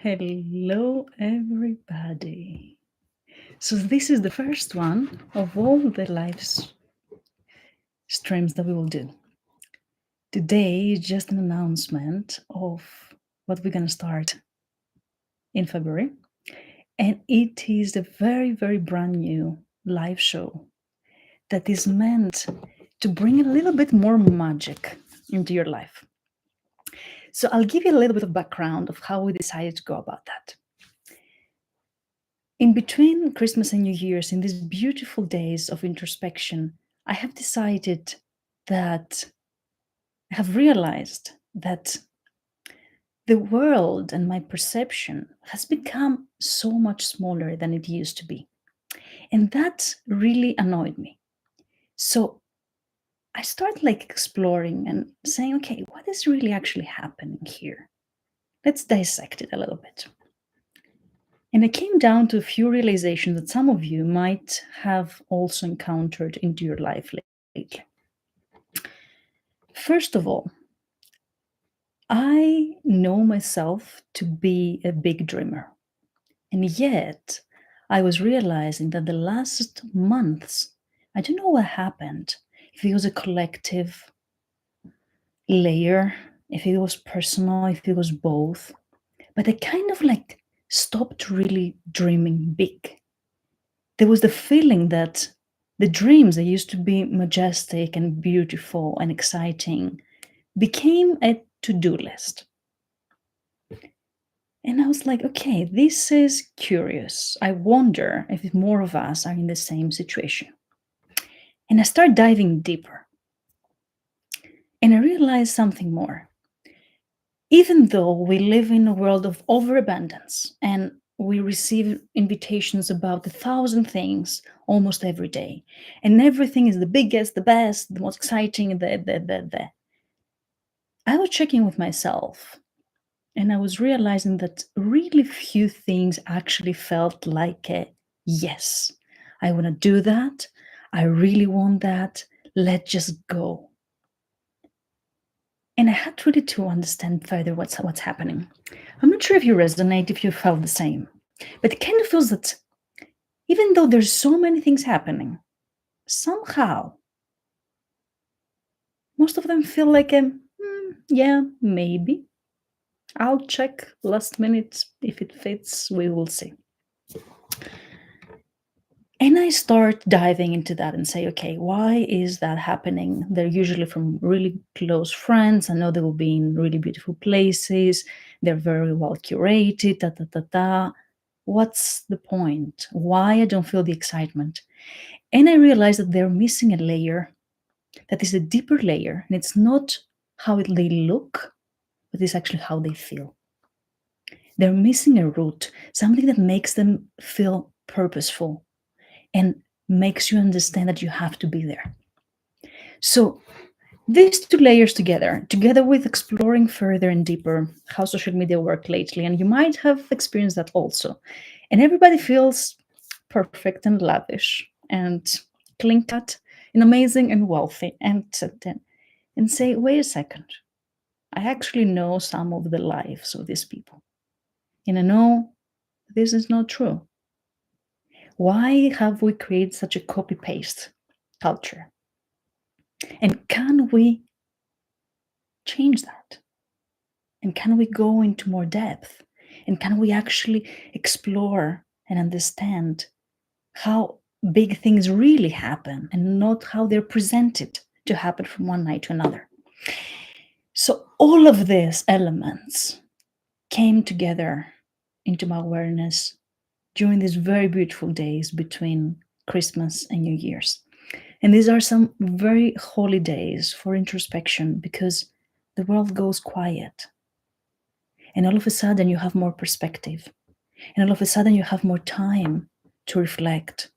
Hello, everybody. So, this is the first one of all the streams that we will do. Today is just an announcement of what we're going to start in February. And it is a very, very brand new live show that is meant to bring a little bit more magic into your life. So, I'll give you a little bit of background of how we decided to go about that. In between Christmas and New Year's, in these beautiful days of introspection, I have decided that I have realized that the world and my perception has become so much smaller than it used to be. And that really annoyed me. So I started exploring and saying, okay, what is really actually happening here? Let's dissect it a little bit. And I came down to a few realizations that some of you might have also encountered into your life lately. First of all, I know myself to be a big dreamer. And yet, I was realizing that the last months, I don't know what happened. If it was a collective layer, if it was personal, if it was both. But I kind of stopped really dreaming big. There was the feeling that the dreams that used to be majestic and beautiful and exciting became a to-do list. And I was like, okay, this is curious. I wonder if more of us are in the same situation. And I started diving deeper. And I realized something more. Even though we live in a world of overabundance and we receive invitations about 1,000 things almost every day, and everything is the biggest, the best, the most exciting, I was checking with myself. And I was realizing that really few things actually felt like a yes. I want to do that. I really want that. Let's just go. And I had really to understand further what's happening. I'm not sure if you resonate, if you felt the same, but it kind of feels that even though there's so many things happening, somehow most of them feel like yeah, maybe. I'll check last minute if it fits, we will see. And I start diving into that and say, okay, why is that happening? They're usually from really close friends. I know they will be in really beautiful places. They're very well curated, What's the point? Why I don't feel the excitement? And I realized that they're missing a layer that is a deeper layer. And it's not how they look, but it's actually how they feel. They're missing a root, something that makes them feel purposeful and makes you understand that you have to be there. So these two layers together with exploring further and deeper how social media work lately, and you might have experienced that also, and everybody feels perfect and lavish and clean cut and amazing and wealthy, and say, wait a second, I actually know some of the lives of these people, and I know this is not true. Why have we created such a copy-paste culture? And can we change that? And can we go into more depth? And can we actually explore and understand how big things really happen and not how they're presented to happen from one night to another? So all of these elements came together into my awareness during these very beautiful days between Christmas and New Year's. And these are some very holy days for introspection because the world goes quiet. And all of a sudden you have more perspective. And all of a sudden you have more time to reflect.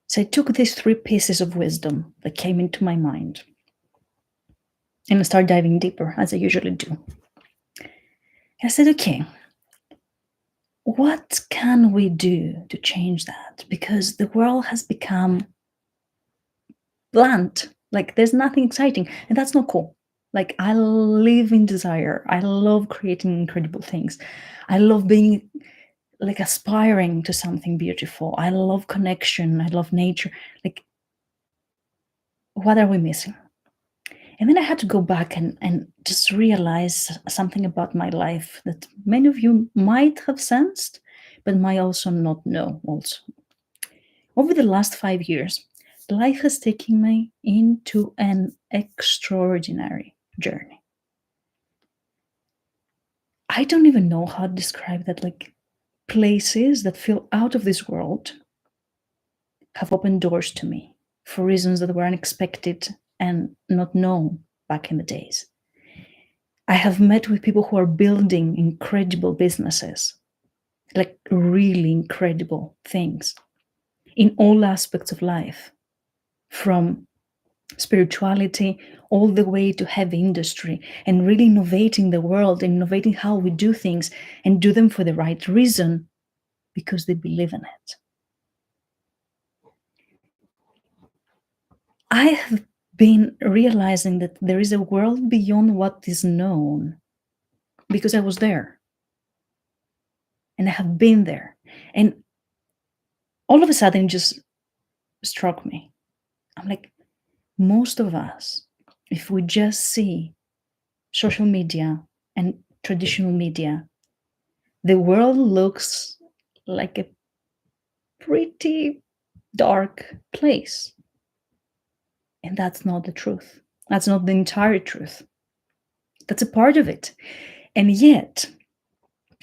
So I took these 3 pieces of wisdom that came into my mind and I started diving deeper, as I usually do. I said, okay, what can we do to change that? Because the world has become blunt, like there's nothing exciting, and that's not cool. Like, I live in desire. I love creating incredible things. I love being like aspiring to something beautiful. I love connection. I love nature. Like, what are we missing? And then I had to go back and just realize something about my life that many of you might have sensed, but might also not know also. Over the last 5 years, life has taken me into an extraordinary journey. I don't even know how to describe that. Like, places that feel out of this world have opened doors to me for reasons that were unexpected and not known back in the days. I have met with people who are building incredible businesses, like really incredible things in all aspects of life, from spirituality all the way to heavy industry, and really innovating the world, innovating how we do things, and do them for the right reason because they believe in it. I have been realizing that there is a world beyond what is known because I was there and I have been there. And all of a sudden, it just struck me. I'm like, most of us, if we just see social media and traditional media, the world looks like a pretty dark place. And that's not the truth. That's not the entire truth. That's a part of it. And yet,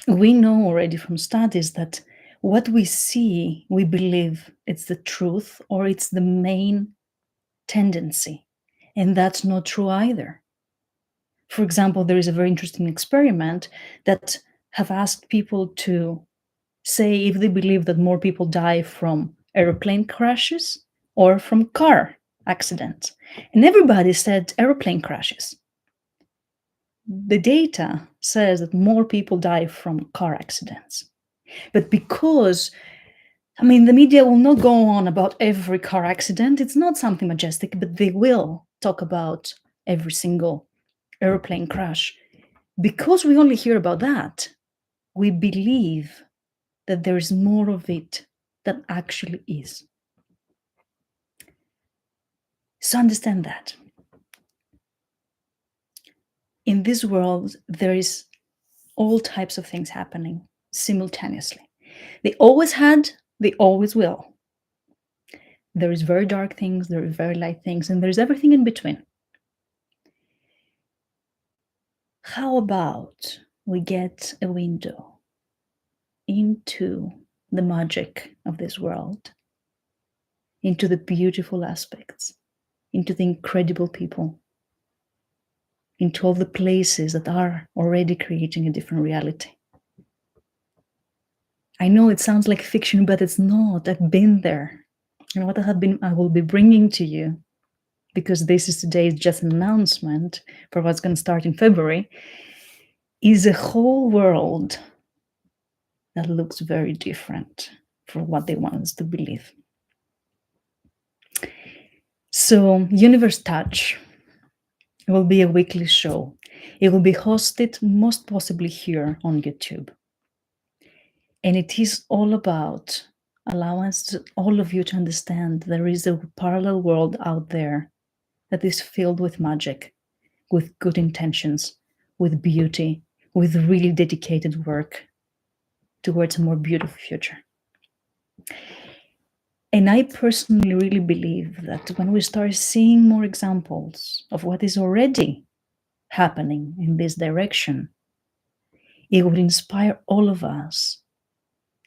we know already from studies that what we see, we believe it's the truth or it's the main tendency. And that's not true either. For example, there is a very interesting experiment that have asked people to say if they believe that more people die from airplane crashes or from car accidents. And everybody said airplane crashes. The data says that more people die from car accidents. But because, I mean, the media will not go on about every car accident, it's not something majestic, but they will talk about every single airplane crash. Because we only hear about that, we believe that there is more of it than actually is. So understand that. In this world, there is all types of things happening simultaneously. They always had, they always will. There is very dark things, there is very light things, and there's everything in between. How about we get a window into the magic of this world, into the beautiful aspects, into the incredible people, into all the places that are already creating a different reality. I know it sounds like fiction, but it's not. I've been there. And what I will be bringing to you, because this is today is just an announcement for what's going to start in February, is a whole world that looks very different from what they want us to believe. So, UniVerse Touch will be a weekly show. It will be hosted most possibly here on YouTube. And it is all about allowing all of you to understand there is a parallel world out there that is filled with magic, with good intentions, with beauty, with really dedicated work towards a more beautiful future. And I personally really believe that when we start seeing more examples of what is already happening in this direction, it would inspire all of us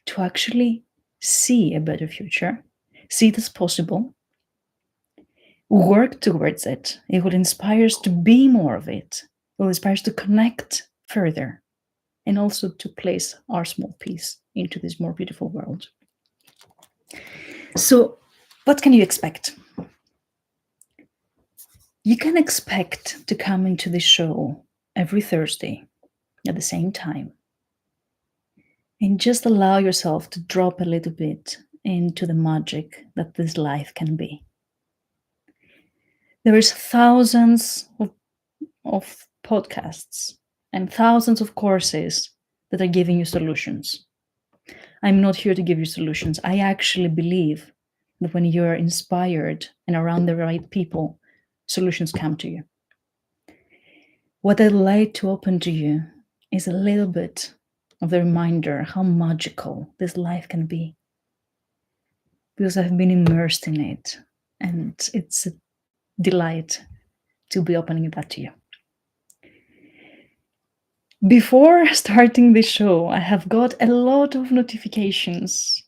to actually see a better future, see it as possible, work towards it. It would inspire us to be more of it. It will inspire us to connect further and also to place our small piece into this more beautiful world. So, what can you expect? You can expect to come into the show every Thursday at the same time and just allow yourself to drop a little bit into the magic that this life can be. There is thousands of of podcasts and thousands of courses that are giving you solutions. I'm not here to give you solutions. I actually believe that when you're inspired and around the right people, solutions come to you. What I'd like to open to you is a little bit of the reminder how magical this life can be. Because I've been immersed in it, and it's a delight to be opening that to you. Before starting the show, I have got a lot of notifications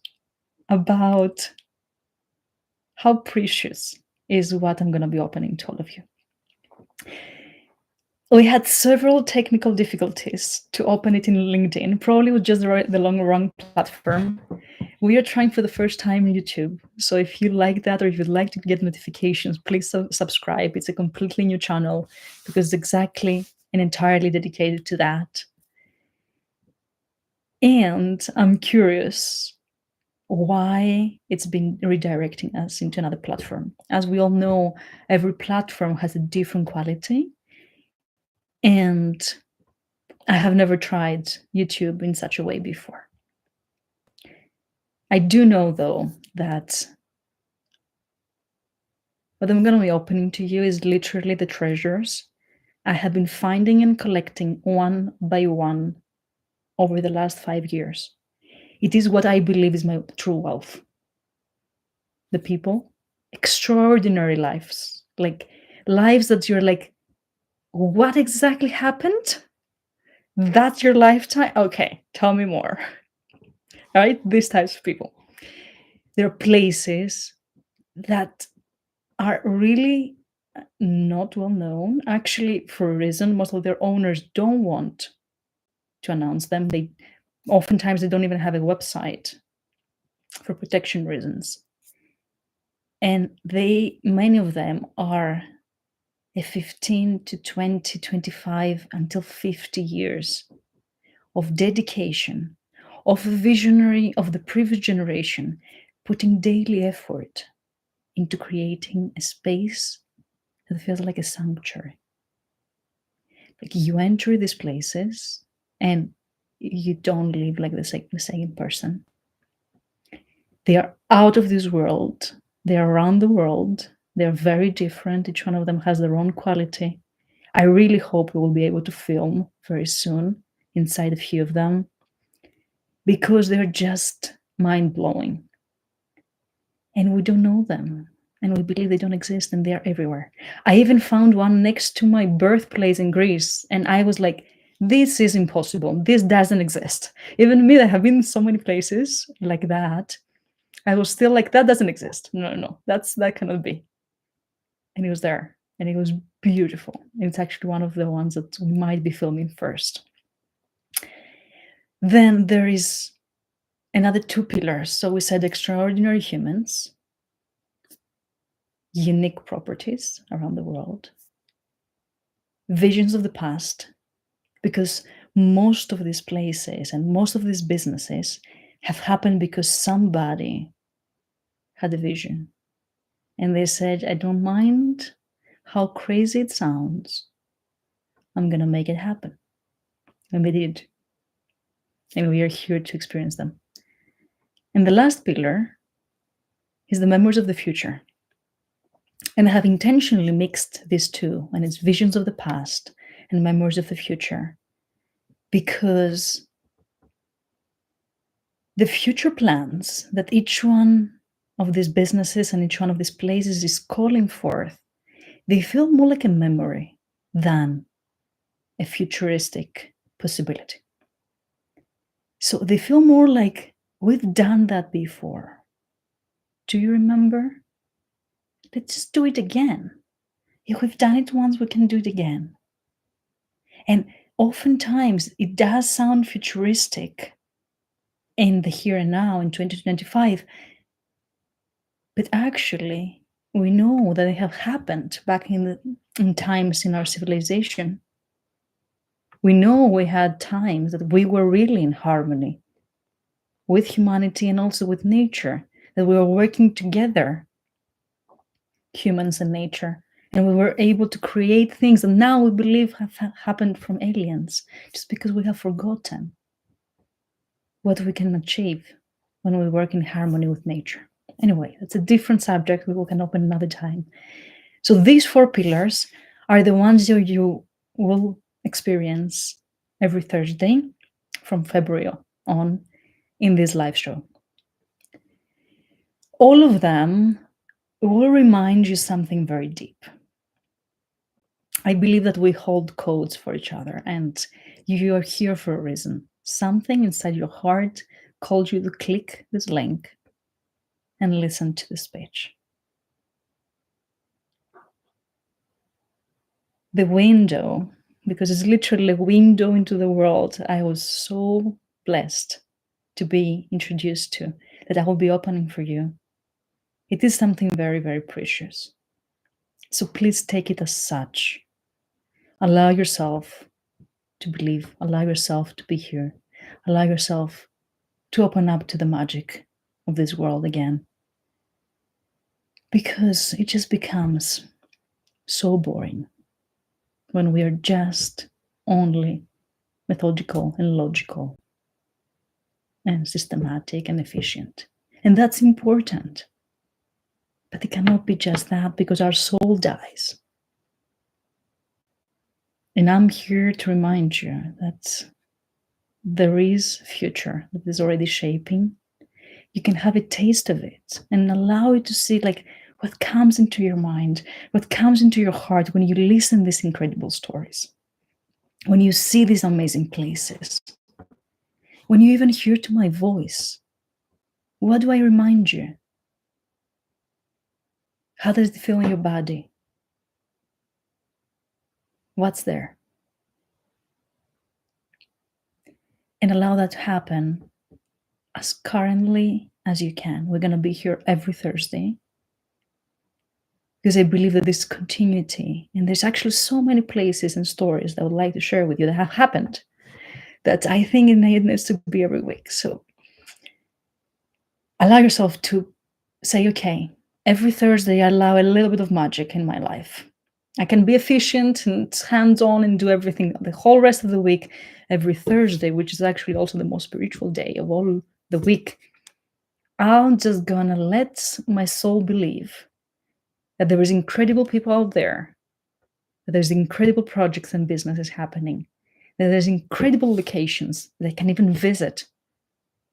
about how precious is what I'm going to be opening to all of you. We had several technical difficulties to open it in LinkedIn, probably with just the wrong platform. We are trying for the first time in YouTube. So if you like that, or if you'd like to get notifications, please subscribe. It's a completely new channel because it's exactly and entirely dedicated to that. And I'm curious why it's been redirecting us into another platform. As we all know, every platform has a different quality. And I have never tried YouTube in such a way before. I do know, though, that what I'm going to be opening to you is literally the treasures I have been finding and collecting one by one over the last 5 years. It is what I believe is my true wealth. The people, extraordinary lives, like lives that you're like, what exactly happened? That's your lifetime? Okay, tell me more. All right, these types of people. There are places that are really not well known. Actually, for a reason, most of their owners don't want to announce them. Oftentimes they don't even have a website for protection reasons. And many of them are a 15 to 20, 25 until 50 years of dedication, of a visionary of the previous generation, putting daily effort into creating a space that feels like a sanctuary. Like you enter these places and you don't live like the same person. They are out of this world. They are around the world. They're very different. Each one of them has their own quality. I really hope we will be able to film very soon inside a few of them because they're just mind-blowing. And we don't know them. And we believe they don't exist, and they're everywhere. I even found one next to my birthplace in Greece, and I was like, this is impossible. This doesn't exist. Even me, that have been in so many places like that, I was still like, that doesn't exist. No, that cannot be. And it was there, and it was beautiful. It's actually one of the ones that we might be filming first. Then there is another two pillars. So we said extraordinary humans, unique properties around the world, visions of the past, because most of these places and most of these businesses have happened because somebody had a vision. And they said, I don't mind how crazy it sounds. I'm going to make it happen. And they did. And we are here to experience them. And the last pillar is the memories of the future. And I have intentionally mixed these two, and it's visions of the past and memories of the future, because the future plans that each one of these businesses and each one of these places is calling forth, they feel more like a memory than a futuristic possibility. So they feel more like, we've done that before. Do you remember? Let's just do it again. If we've done it once, we can do it again. And oftentimes it does sound futuristic in the here and now in 2025, but actually we know that they have happened back in times in our civilization. We know we had times that we were really in harmony with humanity and also with nature, that we were working together, humans and nature, And we were able to create things that now we believe have happened from aliens, just because we have forgotten what we can achieve when we work in harmony with nature. Anyway, that's a different subject we can open another time. So these 4 pillars are the ones you will experience every Thursday from February on in this live show. All of them will remind you something very deep. I believe that we hold codes for each other, and you are here for a reason. Something inside your heart called you to click this link and listen to this speech. The window, because it's literally a window into the world I was so blessed to be introduced to, that I will be opening for you. It is something very, very precious. So please take it as such. Allow yourself to believe, allow yourself to be here, allow yourself to open up to the magic of this world again. Because it just becomes so boring when we are just only methodical and logical and systematic and efficient. And that's important. But it cannot be just that, because our soul dies. And I'm here to remind you that there is a future that is already shaping. You can have a taste of it and allow it to see like what comes into your mind, what comes into your heart when you listen to these incredible stories, when you see these amazing places, when you even hear to my voice. What do I remind you? How does it feel in your body? What's there? And allow that to happen as currently as you can. We're going to be here every Thursday, because I believe that this continuity, and there's actually so many places and stories that I would like to share with you that have happened, that I think it needs to be every week. So allow yourself to say, okay, every Thursday I allow a little bit of magic in my life. I can be efficient and hands-on and do everything the whole rest of the week. Every Thursday, which is actually also the most spiritual day of all the week, I'm just gonna let my soul believe that there is incredible people out there, that there's incredible projects and businesses happening, that there's incredible locations that I can even visit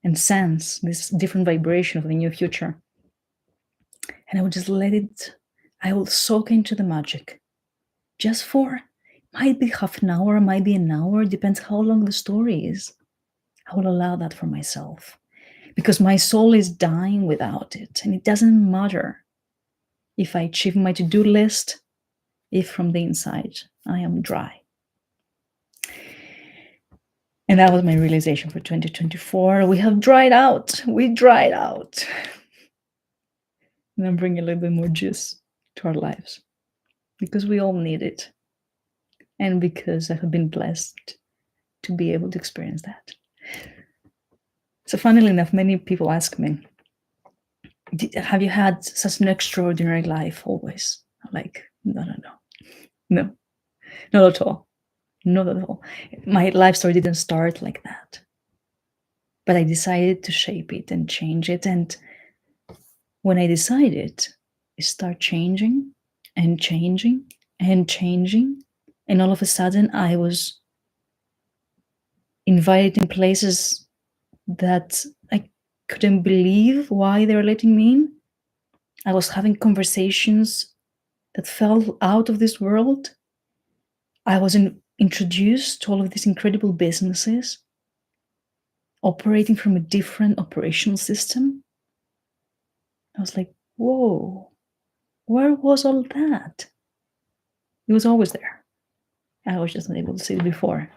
and sense this different vibration of the new future. And I will just I will soak into the magic. Just for, might be half an hour, might be an hour, depends how long the story is. I will allow that for myself, because my soul is dying without it. And it doesn't matter if I achieve my to-do list, if from the inside I am dry. And that was my realization for 2024. We have dried out. We dried out. And I'm bringing a little bit more juice to our lives, because we all need it. And because I have been blessed to be able to experience that. So funnily enough, many people ask me, have you had such an extraordinary life always? I'm like, no, not at all. Not at all. My life story didn't start like that. But I decided to shape it and change it. And when I decided, it started changing and changing and changing. And all of a sudden, I was invited in places that I couldn't believe why they were letting me in. I was having conversations that fell out of this world. I was introduced to all of these incredible businesses operating from a different operational system. I was like, whoa, where was all that? It was always there. I was just not able to see it before.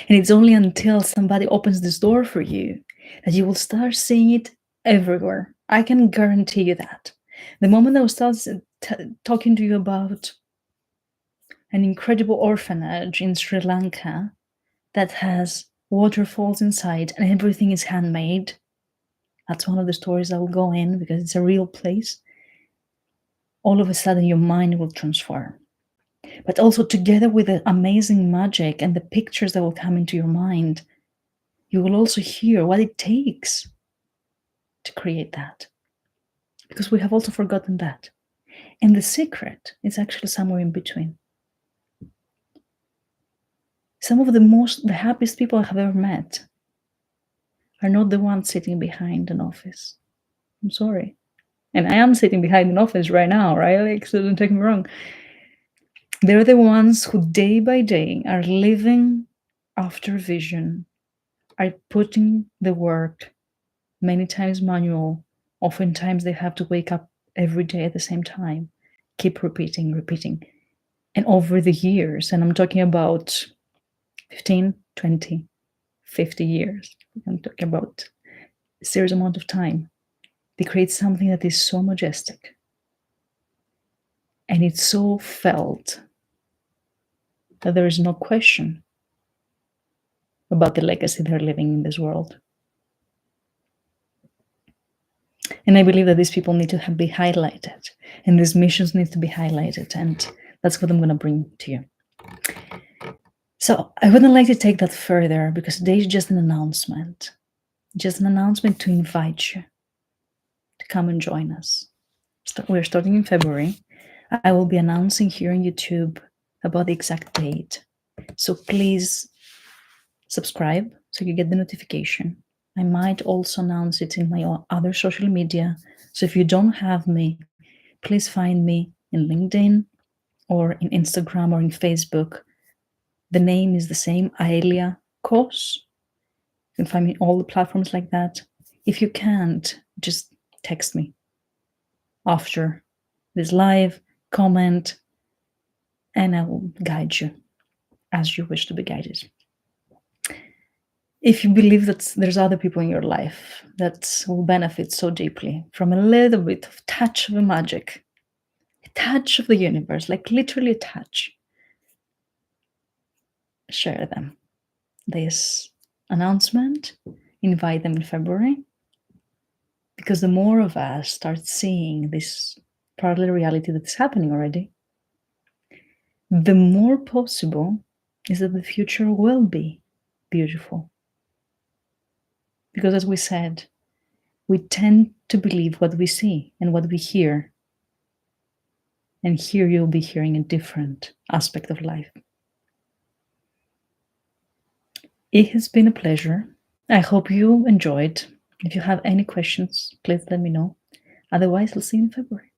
And it's only until somebody opens this door for you that you will start seeing it everywhere. I can guarantee you that. The moment I will start talking to you about an incredible orphanage in Sri Lanka that has waterfalls inside and everything is handmade, that's one of the stories I will go in, because it's a real place. all of a sudden your mind will transform. But also, together with the amazing magic and the pictures that will come into your mind, you will also hear what it takes to create that. Because we have also forgotten that. And the secret is actually somewhere in between. Some of the happiest people I have ever met are not the ones sitting behind an office. I'm sorry. And I am sitting behind an office right now, right? Like, so don't take me wrong. They're the ones who day by day are living after vision, are putting the work, many times manual. Oftentimes they have to wake up every day at the same time, keep repeating, repeating. And over the years, and I'm talking about 15, 20, 50 years, I'm talking about a serious amount of time, they create something that is so majestic. And it's so felt that there is no question about the legacy they're living in this world. And I believe that these people need to be highlighted, and these missions need to be highlighted, and that's what I'm going to bring to you. So I wouldn't like to take that further, because today is just an announcement to invite you to come and join us. We're starting in February. I will be announcing here on YouTube about the exact date. So please subscribe so you get the notification. I might also announce it in my other social media. So if you don't have me, please find me in LinkedIn or in Instagram or in Facebook. The name is the same, Aelia Kos. You can find me on all the platforms like that. If you can't, just text me after this live, comment, and I will guide you as you wish to be guided. If you believe that there's other people in your life that will benefit so deeply from a little bit of touch of the magic, a touch of the universe, like literally a touch, share them. This announcement, invite them in February, because the more of us start seeing this parallel reality that's happening already, the more possible is that the future will be beautiful. Because as we said, we tend to believe what we see and what we hear. And here you'll be hearing a different aspect of life. It has been a pleasure. I hope you enjoyed. If you have any questions, please let me know. Otherwise, I'll see you in February.